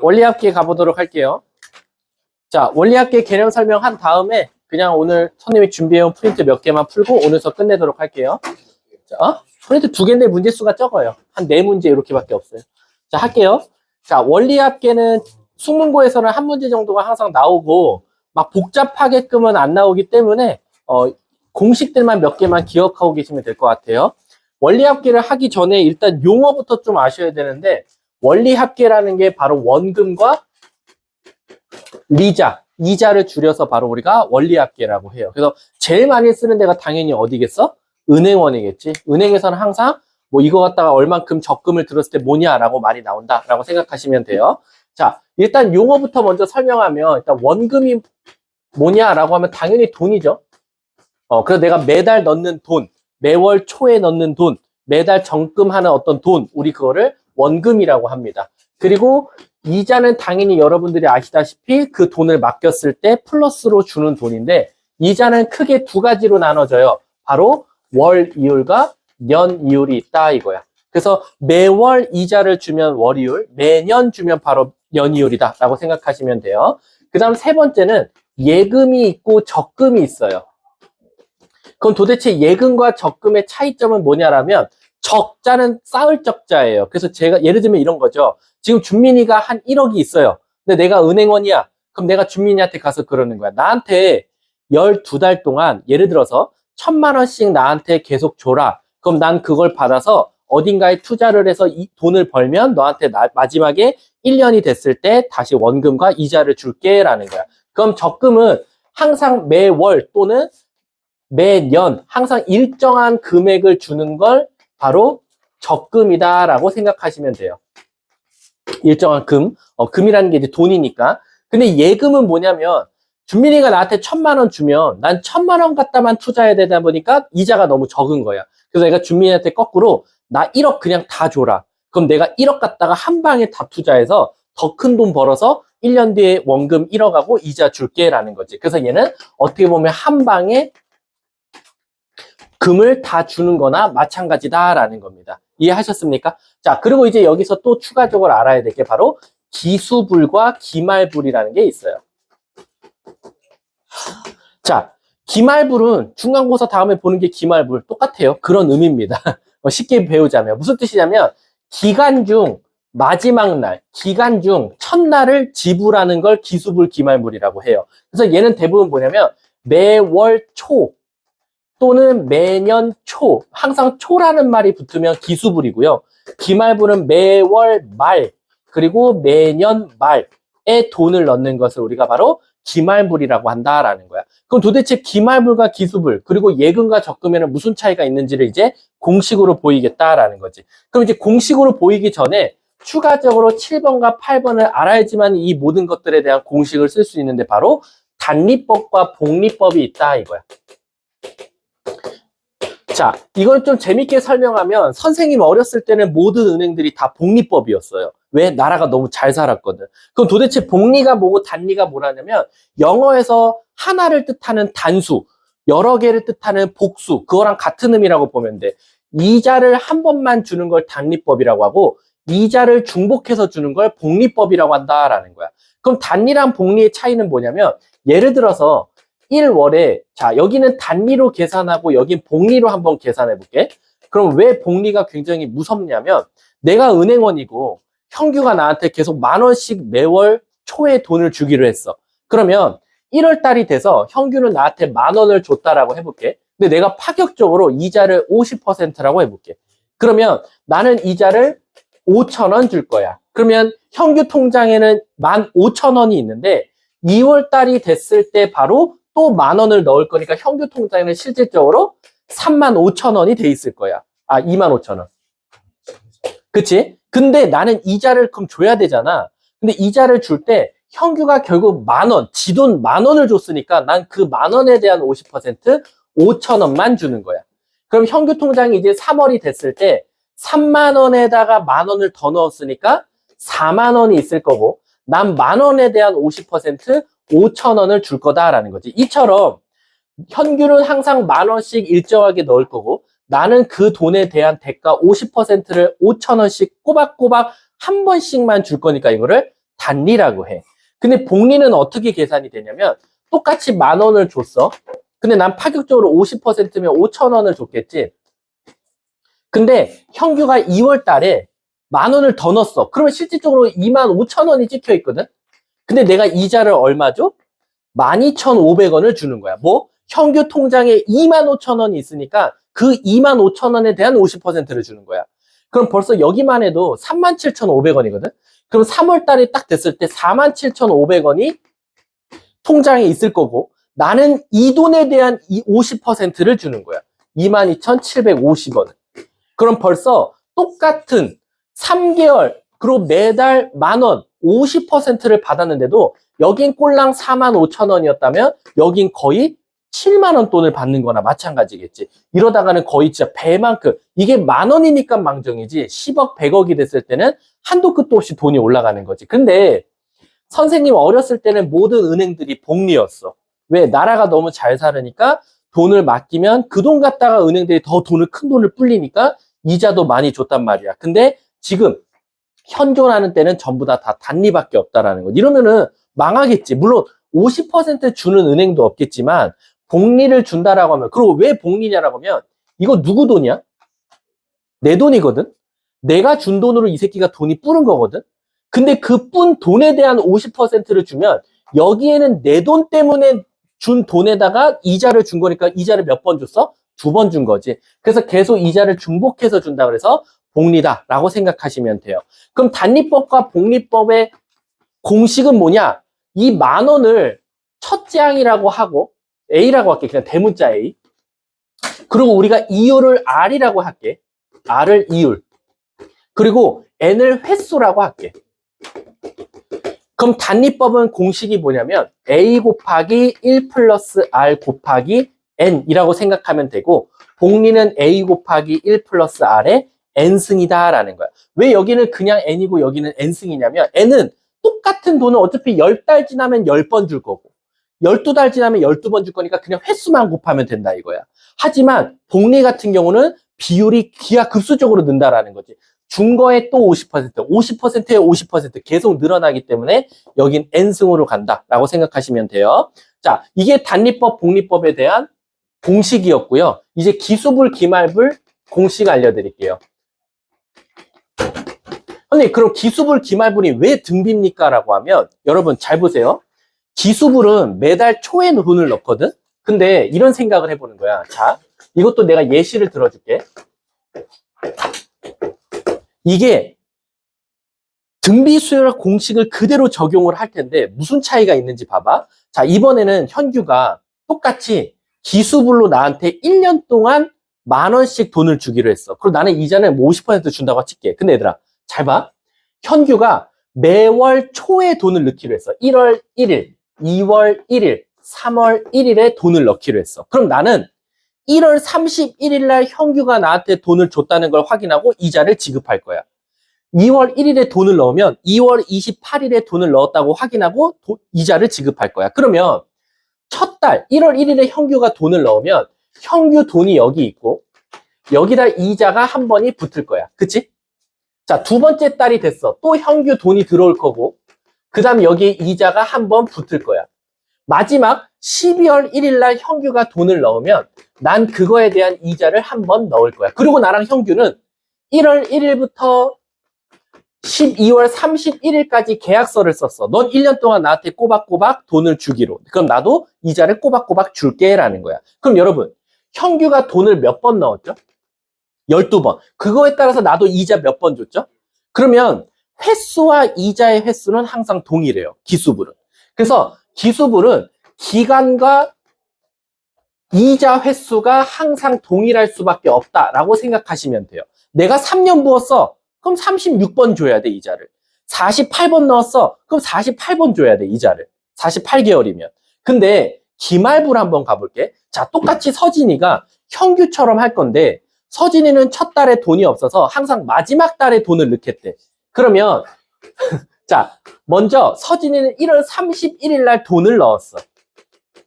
원리합계 가보도록 할게요. 자, 원리합계 개념 설명한 다음에 그냥 오늘 선생님이 준비해온 프린트 몇 개만 풀고 오늘 수업 끝내도록 할게요. 자, 프린트 2개인데 문제수가 적어요. 한 4문제 이렇게밖에 없어요. 자, 할게요. 자, 원리합계는 숙문고에서는 한 문제 정도가 항상 나오고 막 복잡하게끔은 안 나오기 때문에 공식들만 몇 개만 기억하고 계시면 될 것 같아요. 원리합계를 하기 전에 일단 용어부터 좀 아셔야 되는데, 원리합계라는 게 바로 원금과 리자, 이자를 줄여서 바로 우리가 원리합계라고 해요. 그래서 제일 많이 쓰는 데가 당연히 어디겠어? 은행원이겠지. 은행에서는 항상 뭐 이거 갖다가 얼만큼 적금을 들었을 때 뭐냐라고 말이 나온다라고 생각하시면 돼요. 자, 일단 용어부터 먼저 설명하면, 일단 원금이 뭐냐라고 하면 당연히 돈이죠. 그래서 내가 매달 넣는 돈, 매월 초에 넣는 돈, 매달 적금하는 어떤 돈, 우리 그거를 원금이라고 합니다. 그리고 이자는 당연히 여러분들이 아시다시피 그 돈을 맡겼을 때 플러스로 주는 돈인데, 이자는 크게 2가지로 나눠져요. 바로 월 이율과 년 이율이 있다 이거야. 그래서 매월 이자를 주면 월 이율, 매년 주면 바로 년 이율이다 라고 생각하시면 돼요. 그 다음 3번째는 예금이 있고 적금이 있어요. 그럼 도대체 예금과 적금의 차이점은 뭐냐라면, 적자는 쌓을 적자예요. 그래서 제가 예를 들면 이런 거죠. 지금 준민이가 한 1억이 있어요. 근데 내가 은행원이야. 그럼 내가 준민이한테 가서 그러는 거야. 나한테 12달 동안 예를 들어서 1,000만 원씩 나한테 계속 줘라. 그럼 난 그걸 받아서 어딘가에 투자를 해서 이 돈을 벌면 너한테 마지막에 1년이 됐을 때 다시 원금과 이자를 줄게 라는 거야. 그럼 적금은 항상 매월 또는 매년 항상 일정한 금액을 주는 걸 바로 적금이다 라고 생각하시면 돼요. 일정한 금이라는 게 이제 돈이니까. 근데 예금은 뭐냐면, 준민이가 나한테 1,000만 원 주면 난 1,000만 원 갖다만 투자해야 되다 보니까 이자가 너무 적은 거야. 그래서 내가 준민이한테 거꾸로 나 1억 그냥 다 줘라. 그럼 내가 1억 갖다가 한 방에 다 투자해서 더 큰 돈 벌어서 1년 뒤에 원금 1억하고 이자 줄게 라는 거지. 그래서 얘는 어떻게 보면 한 방에 금을 다 주는 거나 마찬가지다라는 겁니다. 이해하셨습니까? 자, 그리고 이제 여기서 또 추가적으로 알아야 될 게 바로 기수불과 기말불이라는 게 있어요. 자, 기말불은 중간고사 다음에 보는 게 기말불 똑같아요. 그런 의미입니다. 쉽게 배우자면 무슨 뜻이냐면, 기간 중 마지막 날, 기간 중 첫날을 지불하는 걸 기수불 기말불이라고 해요. 그래서 얘는 대부분 뭐냐면 매월 초 또는 매년 초, 항상 초라는 말이 붙으면 기수불이고요. 기말불은 매월 말, 그리고 매년 말에 돈을 넣는 것을 우리가 바로 기말불이라고 한다라는 거야. 그럼 도대체 기말불과 기수불, 그리고 예금과 적금에는 무슨 차이가 있는지를 이제 공식으로 보이겠다라는 거지. 그럼 이제 공식으로 보이기 전에 추가적으로 7번과 8번을 알아야지만 이 모든 것들에 대한 공식을 쓸 수 있는데, 바로 단리법과 복리법이 있다 이거야. 자, 이걸 좀 재밌게 설명하면, 선생님 어렸을 때는 모든 은행들이 다 복리법이었어요. 왜? 나라가 너무 잘 살았거든. 그럼 도대체 복리가 뭐고 단리가 뭐라냐면, 영어에서 하나를 뜻하는 단수, 여러 개를 뜻하는 복수, 그거랑 같은 의미라고 보면 돼. 이자를 한 번만 주는 걸 단리법이라고 하고, 이자를 중복해서 주는 걸 복리법이라고 한다라는 거야. 그럼 단리랑 복리의 차이는 뭐냐면, 예를 들어서 1월에, 자, 여기는 단리로 계산하고 여긴 복리로 한번 계산해 볼게. 그럼 왜 복리가 굉장히 무섭냐면, 내가 은행원이고 형규가 나한테 계속 10,000원씩 매월 초에 돈을 주기로 했어. 그러면 1월 달이 돼서 형규는 나한테 10,000원을 줬다라고 해볼게. 근데 내가 파격적으로 이자를 50%라고 해볼게. 그러면 나는 이자를 5,000원 줄 거야. 그러면 형규 통장에는 15,000원이 있는데 2월 달이 됐을 때 바로 또 10,000원을 넣을 거니까 형규 통장에는 실질적으로 35,000원이 돼 있을 거야. 25,000원. 그치? 근데 나는 이자를 그럼 줘야 되잖아. 근데 이자를 줄 때 형규가 결국 10,000원, 지 돈 10,000원을 줬으니까 난 그 10,000원에 대한 50% 5,000원만 주는 거야. 그럼 형규 통장이 이제 3월이 됐을 때 30,000원에다가 10,000원을 더 넣었으니까 40,000원이 있을 거고, 난 10,000원에 대한 50% 5,000원을 줄 거다라는 거지. 이처럼 현규는 항상 10,000원씩 일정하게 넣을 거고, 나는 그 돈에 대한 대가 50%를 5,000원씩 꼬박꼬박 한 번씩만 줄 거니까 이거를 단리라고 해. 근데 복리는 어떻게 계산이 되냐면 똑같이 10,000원을 줬어. 근데 난 파격적으로 50%면 5,000원을 줬겠지. 근데 형규가 2월 달에 10,000원을 더 넣었어. 그러면 실질적으로 25,000원이 찍혀 있거든. 근데 내가 이자를 얼마 줘? 12,500원을 주는 거야. 뭐? 형규 통장에 25,000원이 있으니까 그 25,000원에 대한 50%를 주는 거야. 그럼 벌써 여기만 해도 37,500원이거든. 그럼 3월 달에 딱 됐을 때 47,500원이 통장에 있을 거고 나는 이 돈에 대한 이 50%를 주는 거야. 22,750원. 그럼 벌써 똑같은 3개월 그리고 매달 10,000원 50%를 받았는데도 여긴 꼴랑 45,000원이었다면 여긴 거의 70,000원 돈을 받는 거나 마찬가지겠지. 이러다가는 거의 진짜 배만큼 이게 10,000원이니까 망정이지 10억 100억이 됐을 때는 한도 끝도 없이 돈이 올라가는 거지. 근데 선생님 어렸을 때는 모든 은행들이 복리였어. 왜? 나라가 너무 잘 살으니까 돈을 맡기면 그 돈 갖다가 은행들이 더 큰 돈을 불리니까 이자도 많이 줬단 말이야. 근데 지금 현존하는 때는 전부 다 단리밖에 없다라는 거. 이러면은 망하겠지. 물론 50% 주는 은행도 없겠지만 복리를 준다라고 하면, 그리고 왜 복리냐라고 하면 이거 누구 돈이야? 내 돈이거든. 내가 준 돈으로 이 새끼가 돈이 뿌는 거거든. 근데 그 뿐 돈에 대한 50%를 주면 여기에는 내 돈 때문에 준 돈에다가 이자를 준 거니까 이자를 몇 번 줬어? 2번 준 거지. 그래서 계속 이자를 중복해서 준다 그래서 복리다라고 생각하시면 돼요. 그럼 단리법과 복리법의 공식은 뭐냐? 이 10,000원을 첫째 항이라고 하고 A라고 할게. 그냥 대문자 A. 그리고 우리가 이율을 R이라고 할게. R을 이율. 그리고 N을 횟수라고 할게. 그럼 단리법은 공식이 뭐냐면 A 곱하기 1 플러스 R 곱하기 N이라고 생각하면 되고 복리는 A 곱하기 1 플러스 R의 N승이다 라는 거야. 왜 여기는 그냥 N이고 여기는 N승이냐면 N은 똑같은 돈을 어차피 10달 지나면 10번 줄 거고 12달 지나면 12번 줄 거니까 그냥 횟수만 곱하면 된다 이거야. 하지만 복리 같은 경우는 비율이 기하급수적으로 는다라는 거지. 준 거에 또 50%, 50%에 50% 계속 늘어나기 때문에 여긴 N승으로 간다라고 생각하시면 돼요. 자, 이게 단리법, 복리법에 대한 공식이었고요. 이제 기수불, 기말불 공식 알려드릴게요. 선생님, 그럼 기수불, 기말불이 왜 등비입니까? 라고 하면 여러분 잘 보세요. 기수불은 매달 초에 돈을 넣거든? 근데 이런 생각을 해보는 거야. 자, 이것도 내가 예시를 들어줄게. 이게 등비수열 공식을 그대로 적용을 할 텐데 무슨 차이가 있는지 봐봐. 자, 이번에는 현규가 똑같이 기수불로 나한테 1년 동안 10,000원씩 돈을 주기로 했어. 그리고 나는 이자는 뭐 50% 준다고 칠게. 근데 얘들아, 잘 봐. 현규가 매월 초에 돈을 넣기로 했어. 1월 1일, 2월 1일, 3월 1일에 돈을 넣기로 했어. 그럼 나는 1월 31일 날 현규가 나한테 돈을 줬다는 걸 확인하고 이자를 지급할 거야. 2월 1일에 돈을 넣으면 2월 28일에 돈을 넣었다고 확인하고 이자를 지급할 거야. 그러면 첫 달 1월 1일에 현규가 돈을 넣으면 현규 돈이 여기 있고 여기다 이자가 한 번이 붙을 거야. 그치? 자, 두 번째 달이 됐어. 또 현규 돈이 들어올 거고 그 다음 여기에 이자가 한 번 붙을 거야. 마지막 12월 1일 날 현규가 돈을 넣으면 난 그거에 대한 이자를 한 번 넣을 거야. 그리고 나랑 현규는 1월 1일부터 12월 31일까지 계약서를 썼어. 넌 1년 동안 나한테 꼬박꼬박 돈을 주기로. 그럼 나도 이자를 꼬박꼬박 줄게 라는 거야. 그럼 여러분, 현규가 돈을 몇 번 넣었죠? 12번. 그거에 따라서 나도 이자 몇 번 줬죠? 그러면 횟수와 이자의 횟수는 항상 동일해요. 기수불은. 그래서 기수불은 기간과 이자 횟수가 항상 동일할 수밖에 없다라고 생각하시면 돼요. 내가 3년 부었어. 그럼 36번 줘야 돼, 이자를. 48번 넣었어. 그럼 48번 줘야 돼, 이자를. 48개월이면. 근데 기말불 한번 가볼게. 자, 똑같이 서진이가 현규처럼 할 건데 서진이는 첫 달에 돈이 없어서 항상 마지막 달에 돈을 넣겠대. 그러면 자, 먼저 서진이는 1월 31일 날 돈을 넣었어.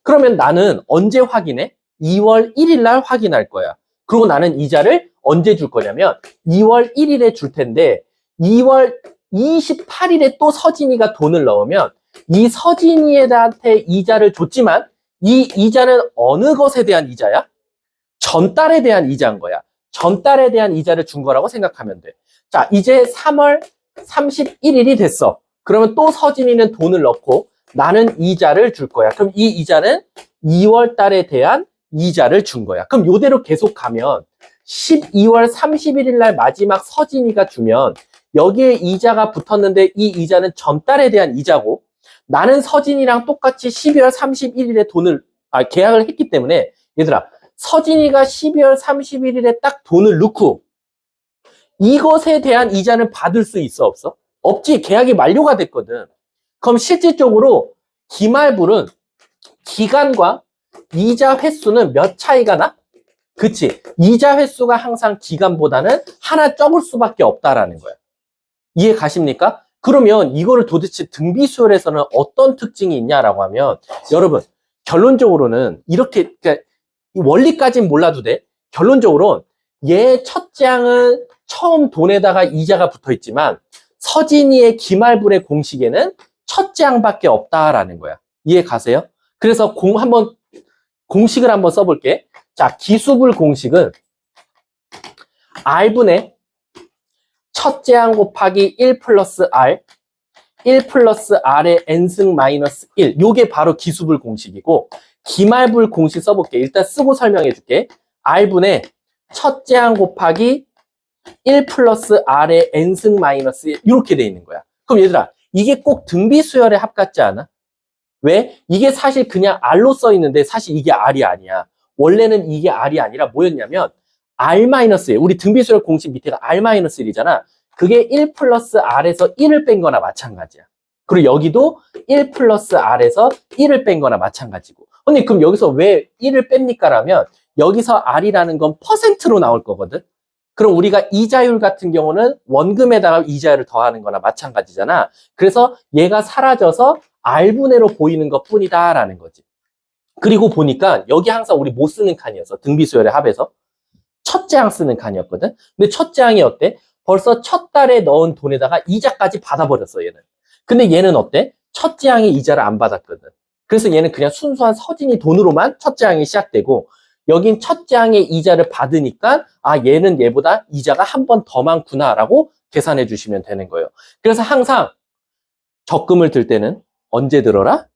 그러면 나는 언제 확인해? 2월 1일 날 확인할 거야. 그리고 나는 이자를 언제 줄 거냐면 2월 1일에 줄 텐데 2월 28일에 또 서진이가 돈을 넣으면 이 서진이한테 이자를 줬지만 이 이자는 어느 것에 대한 이자야? 전달에 대한 이자인 거야. 전달에 대한 이자를 준 거라고 생각하면 돼. 자, 이제 3월 31일이 됐어. 그러면 또 서진이는 돈을 넣고 나는 이자를 줄 거야. 그럼 이 이자는 2월 달에 대한 이자를 준 거야. 그럼 이대로 계속 가면 12월 31일 날 마지막 서진이가 주면 여기에 이자가 붙었는데 이 이자는 전달에 대한 이자고 나는 서진이랑 똑같이 12월 31일에 계약을 했기 때문에 얘들아 서진이가 12월 31일에 딱 돈을 넣고 이것에 대한 이자는 받을 수 있어 없어? 없지. 계약이 만료가 됐거든. 그럼 실질적으로 기말불은 기간과 이자 횟수는 몇 차이가 나? 그치. 이자 횟수가 항상 기간보다는 하나 적을 수밖에 없다라는 거야. 이해 가십니까? 그러면 이거를 도대체 등비수열에서는 어떤 특징이 있냐라고 하면 여러분 결론적으로는 이렇게 그러니까 원리까지는 몰라도 돼. 결론적으로 얘 첫째 항은 처음 돈에다가 이자가 붙어 있지만 서진이의 기말불의 공식에는 첫째 항밖에 없다라는 거야. 이해 가세요? 그래서 공식을 한번 써볼게. 자, 기수불 공식은 R분의 첫째 항 곱하기 1 플러스 R 1 플러스 R의 N승 마이너스 1 요게 바로 기수불 공식이고 기말불 공식 써볼게. 일단 쓰고 설명해 줄게. R분의 첫째 항 곱하기 1 플러스 R의 N승 마이너스 1 이렇게 돼 있는 거야. 그럼 얘들아 이게 꼭 등비수열의 합 같지 않아? 왜? 이게 사실 그냥 R로 써 있는데 사실 이게 R이 아니야. 원래는 이게 R이 아니라 뭐였냐면 R-1 우리 등비수열 공식 밑에가 R-1이잖아. 그게 1 플러스 R에서 1을 뺀 거나 마찬가지야. 그리고 여기도 1 플러스 R에서 1을 뺀 거나 마찬가지고. 근데 그럼 여기서 왜 1을 뺍니까? 라면 여기서 R이라는 건 퍼센트로 나올 거거든. 그럼 우리가 이자율 같은 경우는 원금에다가 이자율을 더하는 거나 마찬가지잖아. 그래서 얘가 사라져서 R분의로 보이는 것 뿐이다 라는 거지. 그리고 보니까 여기 항상 우리 못 쓰는 칸이었어. 등비수열의 합에서. 첫째 항 쓰는 칸이었거든. 근데 첫째 항이 어때? 벌써 첫 달에 넣은 돈에다가 이자까지 받아버렸어 얘는. 근데 얘는 어때? 첫째 항이 이자를 안 받았거든. 그래서 얘는 그냥 순수한 서진이 돈으로만 첫째 항이 시작되고 여긴 첫째 항의 이자를 받으니까 얘는 얘보다 이자가 한 번 더 많구나라고 계산해 주시면 되는 거예요. 그래서 항상 적금을 들 때는 언제 들어라?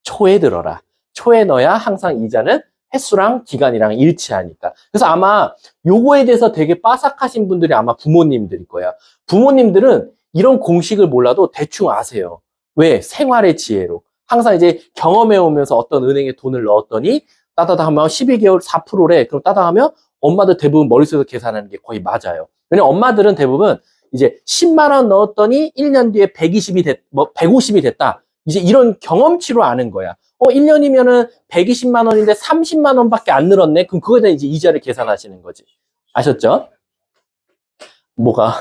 초에 들어라. 초에 넣어야 항상 이자는 횟수랑 기간이랑 일치하니까. 그래서 아마 요거에 대해서 되게 빠삭하신 분들이 아마 부모님들일 거야. 부모님들은 이런 공식을 몰라도 대충 아세요. 왜? 생활의 지혜로. 항상 이제 경험해 오면서 어떤 은행에 돈을 넣었더니 따다다 하면 12개월 4%래. 그럼 따다 하면 엄마들 대부분 머릿속에서 계산하는 게 거의 맞아요. 왜냐면 엄마들은 대부분 이제 10만 원 넣었더니 1년 뒤에 150이 됐다. 이제 이런 경험치로 아는 거야. 1년이면은 120만 원인데 30만 원밖에 안 늘었네. 그럼 그거에 대한 이제 이자를 계산하시는 거지. 아셨죠? 뭐가?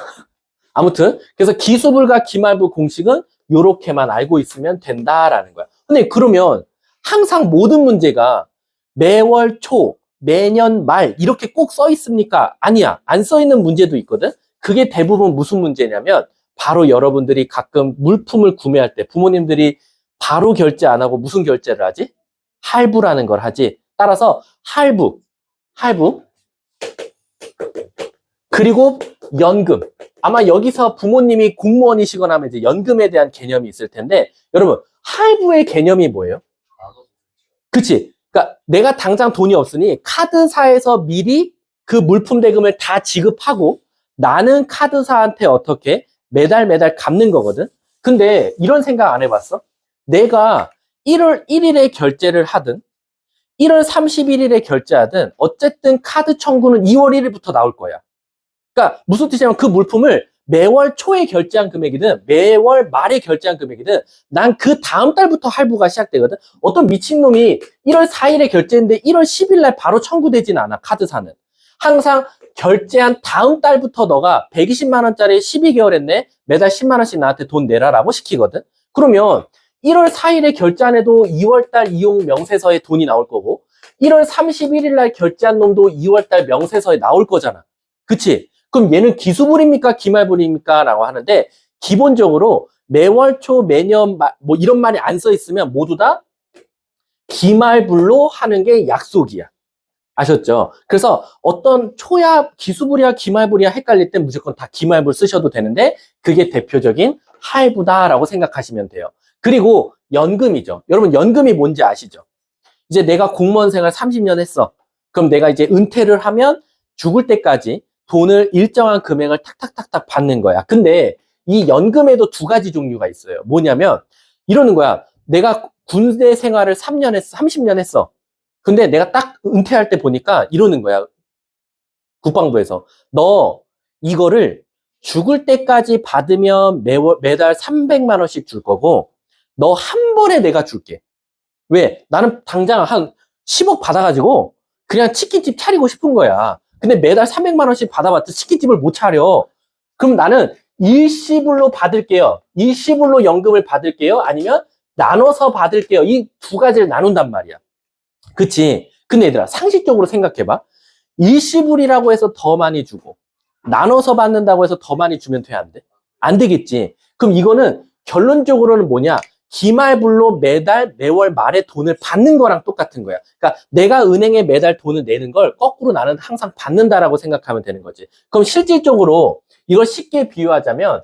아무튼 그래서 기수불과 기말불 공식은 요렇게만 알고 있으면 된다라는 거야. 근데 그러면 항상 모든 문제가 매월 초, 매년 말 이렇게 꼭 써 있습니까? 아니야. 안 써 있는 문제도 있거든. 그게 대부분 무슨 문제냐면 바로 여러분들이 가끔 물품을 구매할 때 부모님들이 바로 결제 안 하고 무슨 결제를 하지? 할부라는 걸 하지. 따라서 할부 그리고 연금. 아마 여기서 부모님이 공무원이시거나 하면 이제 연금에 대한 개념이 있을 텐데 여러분 할부의 개념이 뭐예요? 그치? 그러니까 내가 당장 돈이 없으니 카드사에서 미리 그 물품 대금을 다 지급하고 나는 카드사한테 어떻게 매달 갚는 거거든. 근데 이런 생각 안 해봤어? 내가 1월 1일에 결제를 하든 1월 31일에 결제하든 어쨌든 카드 청구는 2월 1일부터 나올 거야. 그러니까 무슨 뜻이냐면 그 물품을 매월 초에 결제한 금액이든 매월 말에 결제한 금액이든 난 그 다음 달부터 할부가 시작되거든. 어떤 미친놈이 1월 4일에 결제했는데 1월 10일 날 바로 청구되진 않아. 카드사는. 항상 결제한 다음 달부터 너가 120만 원짜리 12개월 했네. 매달 10만 원씩 나한테 돈 내라라고 시키거든. 그러면 1월 4일에 결제 안 해도 2월 달 이용 명세서에 돈이 나올 거고 1월 31일 날 결제한 놈도 2월 달 명세서에 나올 거잖아. 그치? 그럼 얘는 기수불입니까? 기말불입니까? 라고 하는데 기본적으로 매월 초, 매년 뭐 이런 말이 안 써 있으면 모두 다 기말불로 하는 게 약속이야. 아셨죠? 그래서 어떤 초야, 기수불이야, 기말불이야 헷갈릴 땐 무조건 다 기말불 쓰셔도 되는데 그게 대표적인 할부다라고 생각하시면 돼요. 그리고 연금이죠. 여러분 연금이 뭔지 아시죠? 이제 내가 공무원 생활 30년 했어. 그럼 내가 이제 은퇴를 하면 죽을 때까지 돈을 일정한 금액을 탁탁탁탁 받는 거야. 근데 이 연금에도 두 가지 종류가 있어요. 뭐냐면 이러는 거야. 내가 군대 생활을 3년 했어. 30년 했어. 근데 내가 딱 은퇴할 때 보니까 이러는 거야. 국방부에서. 너 이거를 죽을 때까지 받으면 매달 300만 원씩 줄 거고 너 한 번에 내가 줄게. 왜? 나는 당장 한 10억 받아가지고 그냥 치킨집 차리고 싶은 거야. 근데 매달 300만 원씩 받아봤자 치킨집을 못 차려. 그럼 나는 일시불로 받을게요. 일시불로 연금을 받을게요. 아니면 나눠서 받을게요. 이 두 가지를 나눈단 말이야. 그치? 근데 얘들아, 상식적으로 생각해봐. 일시불이라고 해서 더 많이 주고, 나눠서 받는다고 해서 더 많이 주면 돼, 안 돼? 안 되겠지. 그럼 이거는 결론적으로는 뭐냐? 기말불로 매월 말에 돈을 받는 거랑 똑같은 거야. 그러니까 내가 은행에 매달 돈을 내는 걸 거꾸로 나는 항상 받는다라고 생각하면 되는 거지. 그럼 실질적으로 이걸 쉽게 비유하자면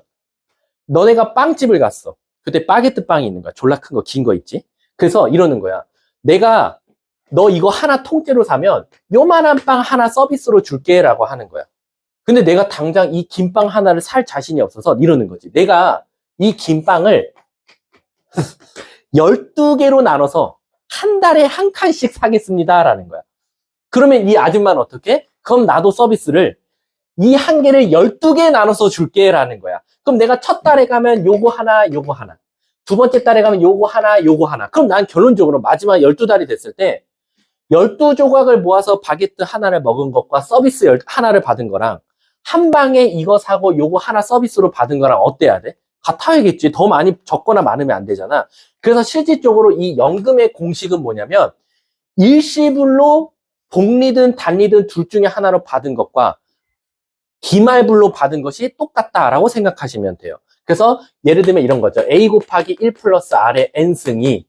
너네가 빵집을 갔어. 그때 바게트 빵이 있는 거야. 졸라 큰 거, 긴 거 있지? 그래서 이러는 거야. 내가 너 이거 하나 통째로 사면 요만한 빵 하나 서비스로 줄게 라고 하는 거야. 근데 내가 당장 이 긴 빵 하나를 살 자신이 없어서 이러는 거지. 내가 이 긴 빵을 12개로 나눠서 한 달에 한 칸씩 사겠습니다 라는 거야. 그러면 이 아줌마는 어떻게? 그럼 나도 서비스를 이 한 개를 12개 나눠서 줄게 라는 거야. 그럼 내가 첫 달에 가면 요거 하나, 요거 하나. 두 번째 달에 가면 요거 하나, 요거 하나. 그럼 난 결론적으로 마지막 12달이 됐을 때 12조각을 모아서 바게트 하나를 먹은 것과 서비스 하나를 받은 거랑 한 방에 이거 사고 요거 하나 서비스로 받은 거랑 어때야 돼? 같아야겠지. 더 많이 적거나 많으면 안 되잖아. 그래서 실질적으로 이 연금의 공식은 뭐냐면 일시불로 복리든 단리든 둘 중에 하나로 받은 것과 기말불로 받은 것이 똑같다라고 생각하시면 돼요. 그래서 예를 들면 이런 거죠. A 곱하기 1 플러스 R의 N승이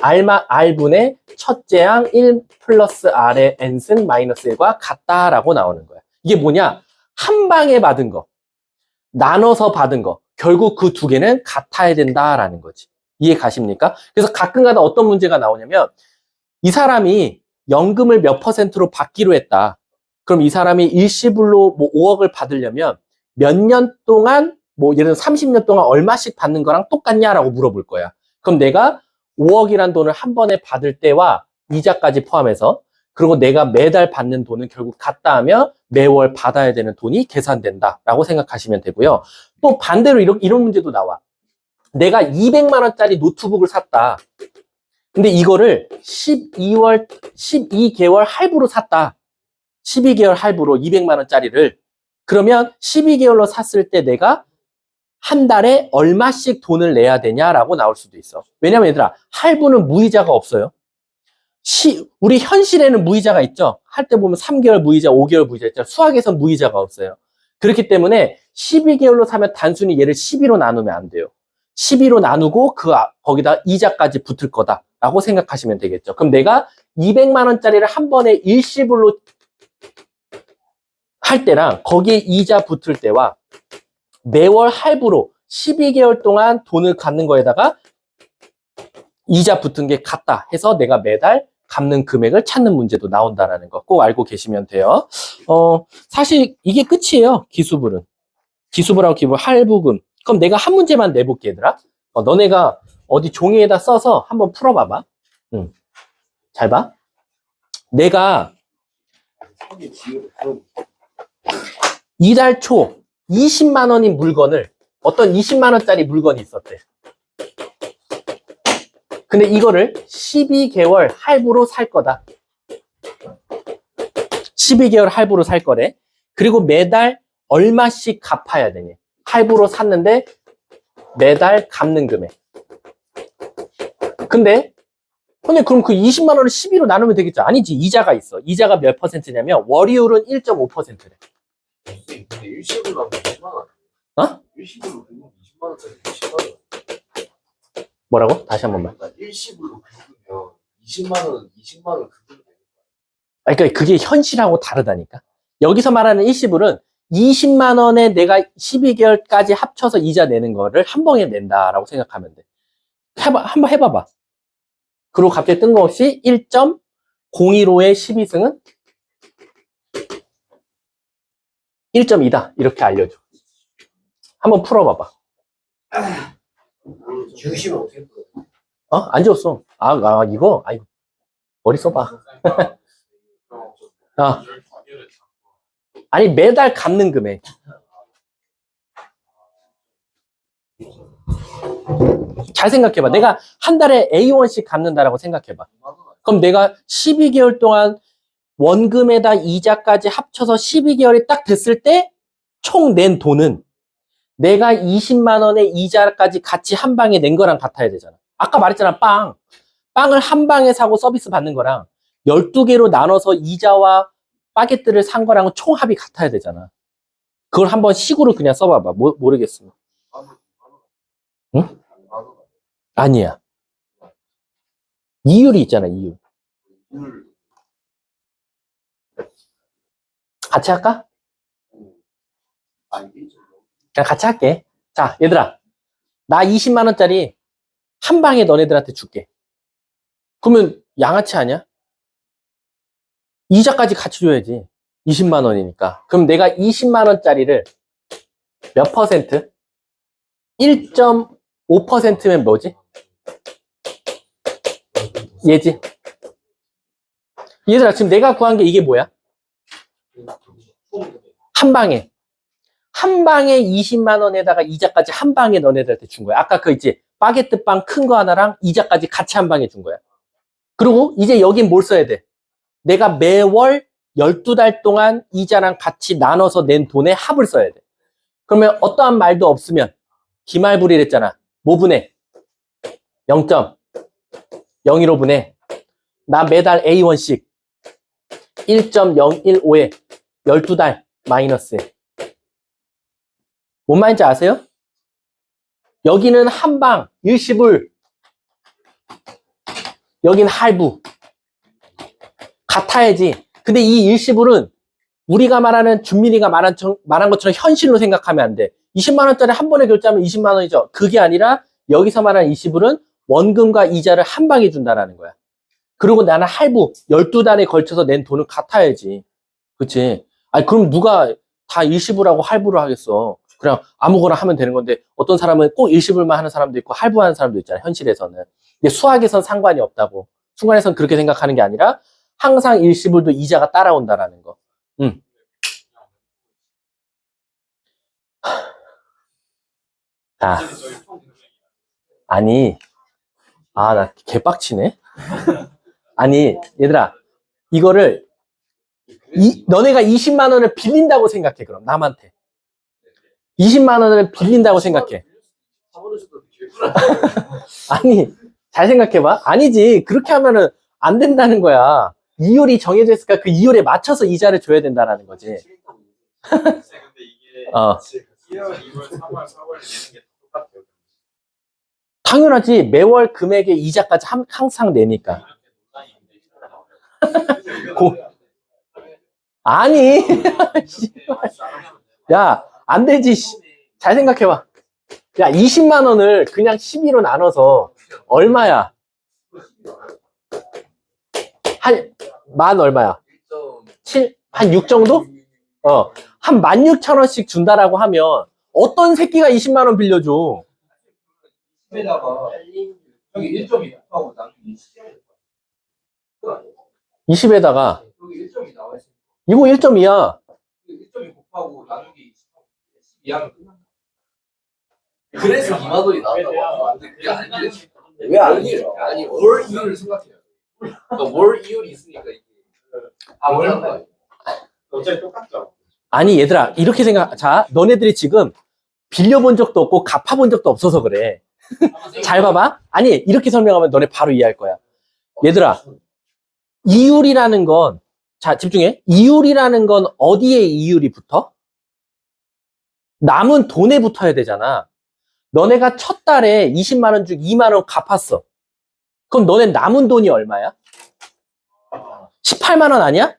R분의 첫째 항 1 플러스 R의 N승 마이너스 1과 같다라고 나오는 거야. 이게 뭐냐? 한 방에 받은 거, 나눠서 받은 거, 결국 그 두 개는 같아야 된다라는 거지. 이해 가십니까? 그래서 가끔가다 어떤 문제가 나오냐면 이 사람이 연금을 몇 퍼센트로 받기로 했다. 그럼 이 사람이 일시불로 뭐 5억을 받으려면 몇 년 동안 뭐 예를 들어 30년 동안 얼마씩 받는 거랑 똑같냐라고 물어볼 거야. 그럼 내가 5억이란 돈을 한 번에 받을 때와 이자까지 포함해서 그리고 내가 매달 받는 돈은 결국 같다 하면 매월 받아야 되는 돈이 계산된다라고 생각하시면 되고요. 또 반대로 이런 문제도 나와. 내가 200만 원짜리 노트북을 샀다. 근데 이거를 12개월 할부로 샀다. 12개월 할부로 200만 원짜리를. 그러면 12개월로 샀을 때 내가 한 달에 얼마씩 돈을 내야 되냐라고 나올 수도 있어. 왜냐면 얘들아, 할부는 무이자가 없어요. 우리 현실에는 무이자가 있죠. 할 때 보면 3개월 무이자, 5개월 무이자 있죠. 수학에선 무이자가 없어요. 그렇기 때문에 12개월로 사면 단순히 얘를 12로 나누면 안 돼요. 12로 나누고 거기다 이자까지 붙을 거다라고 생각하시면 되겠죠. 그럼 내가 200만 원짜리를 한 번에 일시불로 할 때랑 거기에 이자 붙을 때와 매월 할부로 12개월 동안 돈을 갚는 거에다가 이자 붙은 게 같다 해서 내가 매달 갚는 금액을 찾는 문제도 나온다는 거 꼭 알고 계시면 돼요. 사실 이게 끝이에요. 기수불은. 기수불하고 기부 할부금. 그럼 내가 한 문제만 내볼게 얘들아. 너네가 어디 종이에다 써서 한번 풀어봐봐. 잘 봐. 내가 이달 초 20만 원인 물건을 어떤 20만 원짜리 물건이 있었대. 근데 이거를 12개월 할부로 살 거다. 12개월 할부로 살 거래. 그리고 매달 얼마씩 갚아야 되니? 할부로 샀는데 매달 갚는 금액. 근데 그럼 그 20만 원을 12로 나누면 되겠죠? 아니지. 이자가 있어. 이자가 몇 퍼센트냐면 월이율은 1.5%래. 일시불로 하면 20만 원. 어? 일시불로 하면 20만 10만원짜리 10만원. 뭐라고? 다시 한 번만. 그러니까 일시불로 긁으면 20만원, 20만원 긁으면 되는 거야. 아니, 그러니까 그게 현실하고 다르다니까. 여기서 말하는 일시불은 20만 원에 내가 12개월까지 합쳐서 이자 내는 거를 한 번에 낸다라고 생각하면 돼. 한번 해봐봐. 그리고 갑자기 뜬금없이 1.015의 12승은 1.2다. 이렇게 알려줘. 한번 풀어봐봐. 주시면 어떻게 풀어? 안 지웠어. 이거? 이거. 머리 써봐. 아니, 매달 갚는 금액. 잘 생각해봐. 내가 한 달에 A1씩 갚는다라고 생각해봐. 그럼 내가 12개월 동안 원금에다 이자까지 합쳐서 12개월이 딱 됐을 때 총 낸 돈은 내가 20만 원의 이자까지 같이 한 방에 낸 거랑 같아야 되잖아. 아까 말했잖아, 빵을 한 방에 사고 서비스 받는 거랑 12개로 나눠서 이자와 바게트를 산 거랑은 총합이 같아야 되잖아. 그걸 한번 식으로 그냥 써봐봐. 모르겠으면. 응? 아니야. 이율이 있잖아, 이율. 같이 할까? 그냥 같이 할게. 자, 얘들아. 나 20만 원짜리 한 방에 너네들한테 줄게. 그러면 양아치 아니야? 이자까지 같이 줘야지. 20만 원이니까. 그럼 내가 20만 원짜리를 몇 퍼센트? 1.5%면 뭐지? 얘지. 얘들아, 지금 내가 구한 게 이게 뭐야? 한 방에 20만 원에다가 이자까지 한 방에 너네들한테 준 거야. 아까 그 있지? 바게트 빵 큰 거 하나랑 이자까지 같이 한 방에 준 거야. 그리고 이제 여긴 뭘 써야 돼? 내가 매월 12달 동안 이자랑 같이 나눠서 낸 돈의 합을 써야 돼. 그러면 어떠한 말도 없으면 기말불일했잖아. 뭐 분해? 0.015 분해. 나 매달 A1씩 1.015에 12달 마이너스. 뭔 말인지 아세요? 여기는 한방 일시불, 여기는 할부. 같아야지. 근데 이 일시불은 우리가 말하는 준민이가 말한 것처럼 현실로 생각하면 안 돼. 20만 원짜리 한 번에 결제하면 20만 원이죠. 그게 아니라 여기서 말하는 일시불은 원금과 이자를 한 방에 준다라는 거야. 그리고 나는 할부 12달에 걸쳐서 낸 돈은 같아야지. 그치? 아니, 그럼 누가 다 일시불하고 할부를 하겠어. 그냥 아무거나 하면 되는 건데 어떤 사람은 꼭 일시불만 하는 사람도 있고 할부하는 사람도 있잖아, 현실에서는. 근데 수학에선 상관이 없다고. 순간에선 그렇게 생각하는 게 아니라 항상 일시불도 이자가 따라온다라는 거. 아니, 나 개빡치네. 아니, 얘들아, 이거를 너네가 20만 원을 빌린다고 생각해. 그럼 남한테 20만 원을 빌린다고 생각해. 아니, 잘 생각해봐. 아니지, 그렇게 하면은 안 된다는 거야. 이율이 정해져 있으니까 그 이율에 맞춰서 이자를 줘야 된다는 거지. 근데 이게 어. 1월, 2월, 3월, 4월 내는 게 똑같아요. 당연하지. 매월 금액의 이자까지 항상 내니까. 아니. 야, 안 되지. 잘 생각해봐. 야, 20만 원을 그냥 12로 나눠서 얼마야? 만 얼마야? 한 6 정도? 한 16,000원씩 준다라고 하면 어떤 새끼가 20만 원 빌려줘? 10에다가 여기 1.2 하고 나중에 20에다가 여기 1.2 나와 있어. 이거 1.2야. 1.2 곱하고 나누기 12하면 끝난다. 그래서 2만 원이 나온다고. 그게 아니지. 왜 아니에요? 아니, 월 이율을 생각해요. 그러니까 월 이율이 있으니까 이게 월한 거야. 어차피 똑같죠. 아니, 얘들아, 이렇게 자, 너네들이 지금 빌려본 적도 없고 갚아본 적도 없어서 그래. 잘 봐봐. 아니, 이렇게 설명하면 너네 바로 이해할 거야. 얘들아, 이율이라는 건, 자, 집중해. 이율이라는 건 어디에 이율이 붙어? 남은 돈에 붙어야 되잖아. 너네가 첫 달에 20만 원 중 2만 원 갚았어. 그럼 너네 남은 돈이 얼마야? 18만 원 아니야?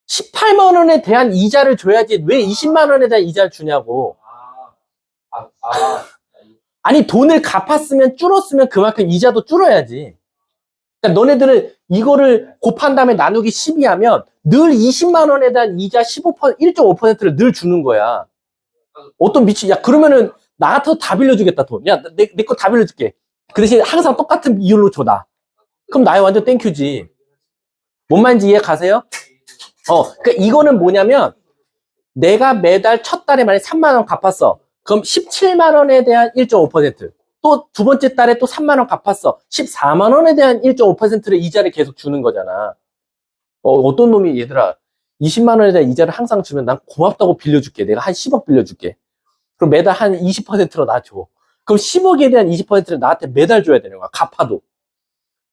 18만 원에 대한 이자를 줘야지 왜 20만 원에 대한 이자를 주냐고. 아니 돈을 갚았으면 줄었으면 그만큼 이자도 줄어야지. 그러니까 너네들은 이거를 곱한 다음에 나누기 12 하면 늘 20만 원에 대한 이자 1.5%를 늘 주는 거야. 어떤 미친, 야, 그러면은 나 같아도 다 빌려주겠다, 돈. 야, 내 거 다 빌려줄게. 그 대신 항상 똑같은 이율로 줘, 나. 그럼 나의 완전 땡큐지. 뭔 말인지 이해 가세요? 그러니까 이거는 뭐냐면 내가 매달 첫 달에 만약에 3만 원 갚았어. 그럼 17만 원에 대한 1.5%. 또 두 번째 달에 또 3만 원 갚았어. 14만 원에 대한 1.5%의 이자를 계속 주는 거잖아. 어떤 놈이 얘들아 20만 원에 대한 이자를 항상 주면 난 고맙다고 빌려줄게. 내가 한 10억 빌려줄게. 그럼 매달 한 20%로 나 줘. 그럼 10억에 대한 20%를 나한테 매달 줘야 되는 거야. 갚아도.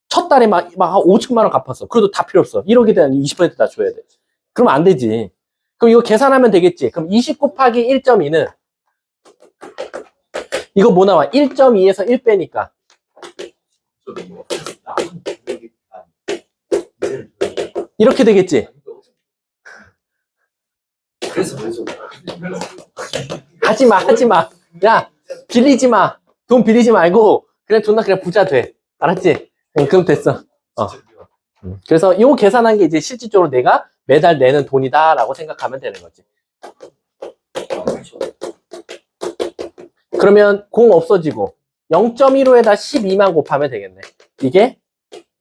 첫 달에 막 5천만 원 갚았어. 그래도 다 필요 없어. 1억에 대한 20%다 줘야 돼. 그럼 안 되지. 그럼 이거 계산하면 되겠지. 그럼 20 곱하기 1.2는 이거 뭐 나와? 1.2에서 1 빼니까. 이렇게 되겠지. 그래서 하지 마. 야, 빌리지 마. 돈 빌리지 말고 그냥 존나 그냥 부자 돼. 알았지? 그럼 됐어. 그래서 요 계산한 게 이제 실질적으로 내가 매달 내는 돈이다라고 생각하면 되는 거지. 그러면 공 없어지고 0.15에다 12만 곱하면 되겠네. 이게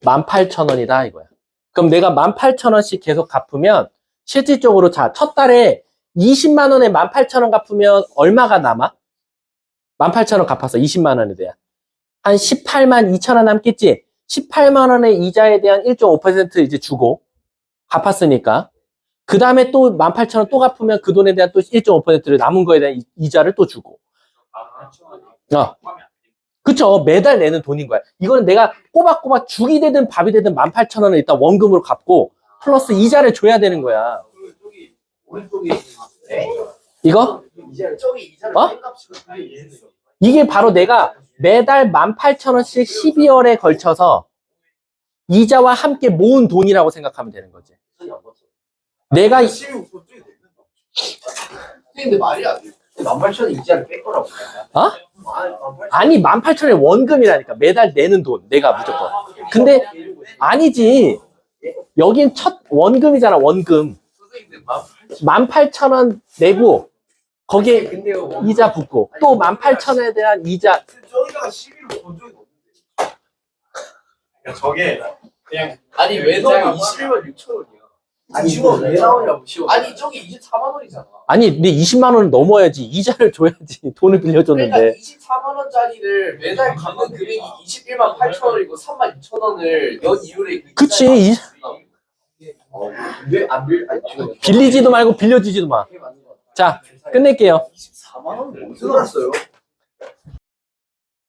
18,000원이다 이거야. 그럼 내가 18,000원씩 계속 갚으면 실질적으로 자, 첫 달에 20만 원에 18,000원 갚으면 얼마가 남아? 18,000원 갚았어. 20만 원에 대한. 한 18만 2천원 남겠지? 18만 원의 이자에 대한 1.5% 이제 주고 갚았으니까. 그 다음에 또 18,000원 또 갚으면 그 돈에 대한 또 1.5%를 남은 거에 대한 이자를 또 주고. 그쵸. 매달 내는 돈인 거야. 이거는 내가 꼬박꼬박 죽이 되든 밥이 되든 18,000원을 일단 원금으로 갚고 플러스 이자를 줘야 되는 거야. 저기 오른쪽에 이거? 저기 이자를 어? 이게 바로 내가 매달 18,000원씩 12월에 걸쳐서 이자와 함께 모은 돈이라고 생각하면 되는 거지. 내가 근데 말이 안 돼. 18,000원 이자를 뺄 거라고. 아니 18,000원이 원금이라니까. 매달 내는 돈 내가 무조건. 근데 아니지. 여긴 첫 원금이잖아. 원금. 18,000원 내고 거기에 근데요. 이자 붙고 또 18,000원에 대한 이자. 저기다가 11을 본 적이 없는데. 그러니까 저게 그냥 아니 왜 넣어? 21만 6천원이야. 아니, 이거 왜 나오냐고, 아니 저기 24만 원이잖아. 아니 근데 20만 원을 넘어야지. 이자를 줘야지. 돈을 빌려줬는데. 그러니까 24만 원짜리를 매달 갚는 금액이 21만 8천 원이고 3만 2천 원을 연 이율에 그치. 왜안 빌? 아니 빌리지도 말고 빌려주지도 마. 자, 끝낼게요. 24만 원 어디서 났어요?